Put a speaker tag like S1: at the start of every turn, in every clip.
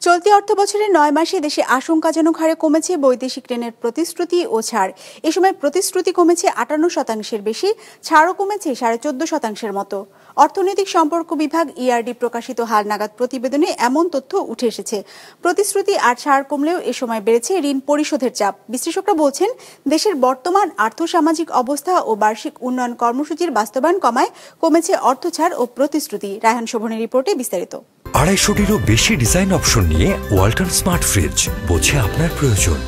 S1: চলতি অর্থবছরের ৯ মাসে দেশে আশঙ্কাজনক হারে কমেছে বৈদেশিক ঋণের প্রতিশ্রুতি ও ছাড়। এ সময় প্রতিশ্রুতি কমেছে ৫৮% বেশি, ছাড়ও কমেছে ১৪.৫% মতো। অর্থনৈতিক সম্পর্ক বিভাগ ইআরডি প্রকাশিত হালনাগাদ প্রতিবেদনে এমন তথ্য উঠে এসেছে। প্রতিশ্রুতি আর ছাড় কমলেও এ সময় বেড়েছে ঋণ পরিশোধের চাপ। বিশ্লেষকরা বলছেন, দেশের বর্তমান আর্থসামাজিক অবস্থা ও বার্ষিক উন্নয়ন কর্মসূচির বাস্তবায়ন কমায় কমেছে অর্থ ছাড় ও প্রতিশ্রুতি। রায়হান শোভনের রিপোর্টে বিস্তারিত।
S2: ২৫০টিরও বেশি ডিজাইন অপশন নিয়ে ওয়ালটন স্মার্ট ফ্রিজ, বোঝে আপনার প্রয়োজন।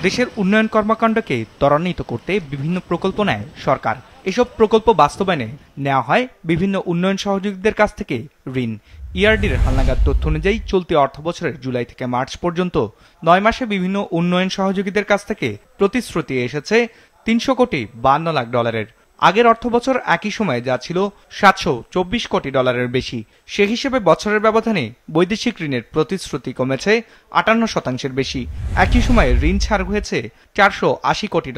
S3: দেশের উন্নয়ন কর্মকাণ্ডকে ত্বরান্বিত করতে বিভিন্ন প্রকল্প নেয় সরকার। এসব প্রকল্প বাস্তবায়নে নেওয়া হয় বিভিন্ন উন্নয়ন সহযোগীদের কাছ থেকে ঋণ। ইআরডির হালনাগাদ তথ্য অনুযায়ী চলতি অর্থবছরের জুলাই থেকে মার্চ পর্যন্ত ৯ মাসে বিভিন্ন উন্নয়ন সহযোগীদের কাছ থেকে প্রতিশ্রুতি এসেছে $৩০০,৫২,০০,০০০। আগের অর্থবছর একই সময়ে যা ছিল $৭২৪ কোটি বেশি। সে হিসেবে বছরের ব্যবধানে বৈদেশিক ঋণের প্রতিশ্রুতি কমেছে ৫৮% বেশি। একই সময়ে ঋণ ছাড় হয়েছে $৪৮০ কোটি,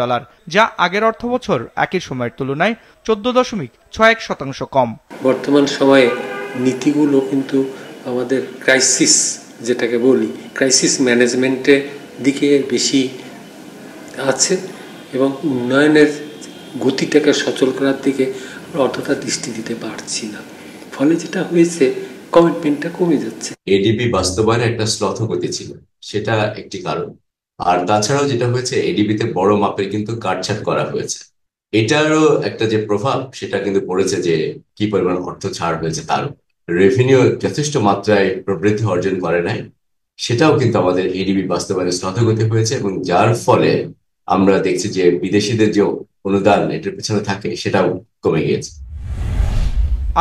S3: যা আগের অর্থবছর একই সময়ের তুলনায় ১৪.৬১% কম।
S4: বর্তমান সময়ে নীতিগুলো কিন্তু আমাদের ক্রাইসিস, যেটাকে বলি ক্রাইসিস ম্যানেজমেন্টের দিকে বেশি আছে এবং উন্নয়নের গতিটাকে সচল করার দিকে অতটা দৃষ্টি দিতে পারছি না। ফলে যেটা হয়েছে, কমিটমেন্টটা কমে যাচ্ছে।
S5: এডিবি বাস্তবায়নে একটা শ্লথগতি ছিল, সেটা একটি কারণ। আর তাছাড়াও যেটা হয়েছে, এডিবিতে বড় মাপের কিন্তু কাটছাট করা হয়েছে। এটারও একটা যে প্রভাব, সেটা কিন্তু পড়েছে যে কি পরিমাণ অর্থ ছাড় হয়েছে তার রেভিনিউ যথেষ্ট মাত্রায় প্রবৃদ্ধি অর্জন করে নাই, সেটাও কিন্তু আমাদের এডিবি বাস্তবায়নে শ্লথগতি হয়েছে এবং যার ফলে আমরা দেখছি যে বিদেশিদের যে অনুদান এটার পেছনে থাকে সেটাও কমে গিয়েছে।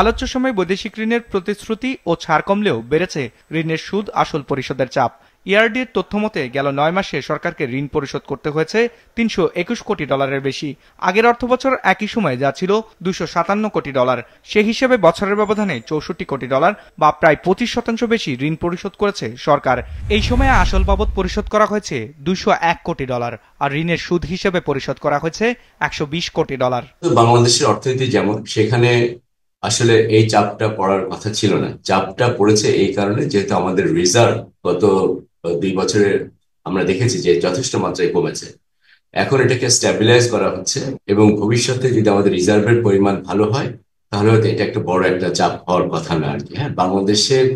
S3: আলোচ্য সময় বৈদেশিক ঋণের প্রতিশ্রুতি ও ছাড় কমলেও বেড়েছে ঋণের সুদ আসল পরিশোধের চাপ। ইআরডির তথ্য মতে গেল ৯ মাসে সরকারকে ঋণ পরিশোধ করতে হয়েছে $৩২১ কোটি বেশি। আগের অর্থবছর একই সময়ে যা ছিল $২৫৭ কোটি। সে হিসেবে বছরের ব্যবধানে $৬৪ কোটি বা প্রায় ২৫% বেশি ঋণ পরিশোধ করেছে সরকার। এই সময়ে আসল বাবদ পরিশোধ করা হয়েছে $২০১ কোটি আর ঋণের সুদ হিসেবে পরিশোধ করা হয়েছে $১২০ কোটি।
S5: বাংলাদেশের অর্থনীতি যেমন, সেখানে আসলে এই চাপটা পড়ার কথা ছিল না। চাপটা পড়েছে এই কারণে, যেহেতু আমাদের রিজার্ভ গত ২ বছরে আমরা দেখেছি যে যথেষ্ট মাত্রায় কমেছে। এখন এটাকে স্ট্যাবিলাইজ করা হচ্ছে এবং ভবিষ্যতে যদি আমাদের রিজার্ভের পরিমাণ ভালো হয়, তাহলে হয়তো এটা একটা বড় একটা চাপ হওয়ার কথা না আর কি। হ্যাঁ, বাংলাদেশের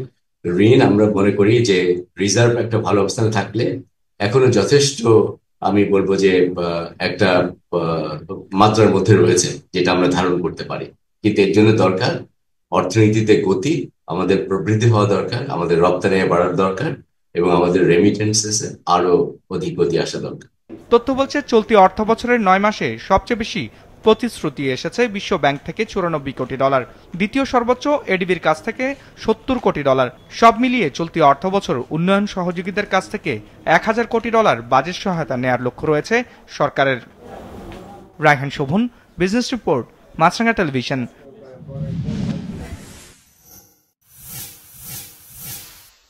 S5: ঋণ আমরা মনে করি যে রিজার্ভ একটা ভালো অবস্থানে থাকলে এখনো যথেষ্ট, আমি বলবো যে একটা মাত্রার মধ্যে রয়েছে, যেটা আমরা ধারণ করতে পারি। কিন্তু এর জন্য দরকার অর্থনীতিতে গতি, আমাদের প্রবৃদ্ধি হওয়া দরকার, আমাদের রপ্তানি বাড়ার দরকার এবং আমাদের রেমিটেন্সেসে আরো অধিক গতি আসা দরকার।
S3: তথ্য বলছে, চলতি অর্থ বছরের ৯ মাসে সবচেয়ে বেশি প্রতিশ্রুতি এসেছে বিশ্ব ব্যাংক থেকে $৯৪ কোটি, দ্বিতীয় সর্বোচ্চ এডিবির কাছ থেকে $৭০ কোটি। সব মিলিয়ে চলতি অর্থ বছর উন্নয়ন সহযোগীদের কাছ থেকে $১,০০০ কোটি বাজেট সহায়তা নেয়ার লক্ষ্য রয়েছে সরকারের। রায়হান শোভন, বিজনেস রিপোর্ট, মাছরাঙা টেলিভিশন।